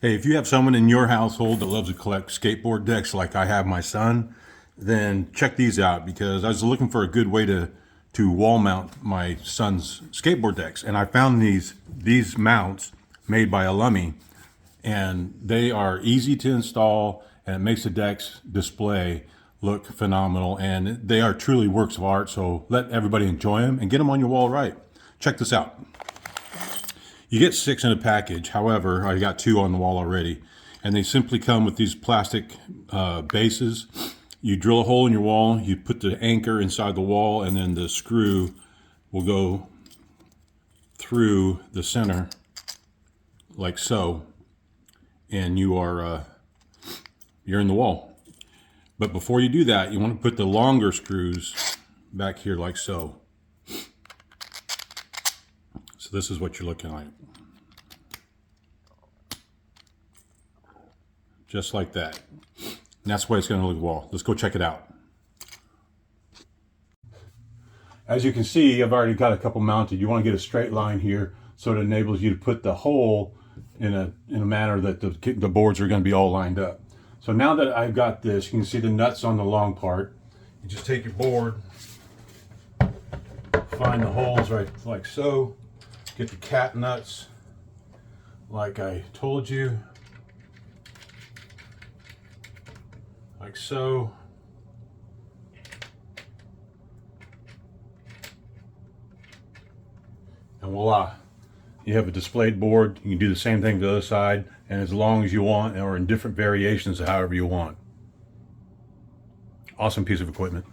Hey, if you have someone in your household that loves to collect skateboard decks like I have my son, then check these out because I was looking for a good way to wall mount my son's skateboard decks, and I found these mounts made by Alumy, and they are easy to install and it makes the decks display look phenomenal, and they are truly works of art. So let everybody enjoy them and get them on your wall right. Check this out. You get 6 in a package. However, I got 2 on the wall already. And they simply come with these plastic bases. You drill a hole in your wall, you put the anchor inside the wall, and then the screw will go through the center like so. And you're in the wall. But before you do that, you want to put the longer screws back here like so. So this is what you're looking like. Just like that. And that's the way it's going to look at the wall. Let's go check it out. As you can see, I've already got a couple mounted. You want to get a straight line here so it enables you to put the hole in a manner that the boards are going to be all lined up. So now that I've got this, you can see the nuts on the long part. You just take your board, find the holes right like so, get the cat nuts like I told you, like so. And voila, you have a displayed board. You can do the same thing to the other side, and as long as you want, or in different variations, however you want. Awesome piece of equipment.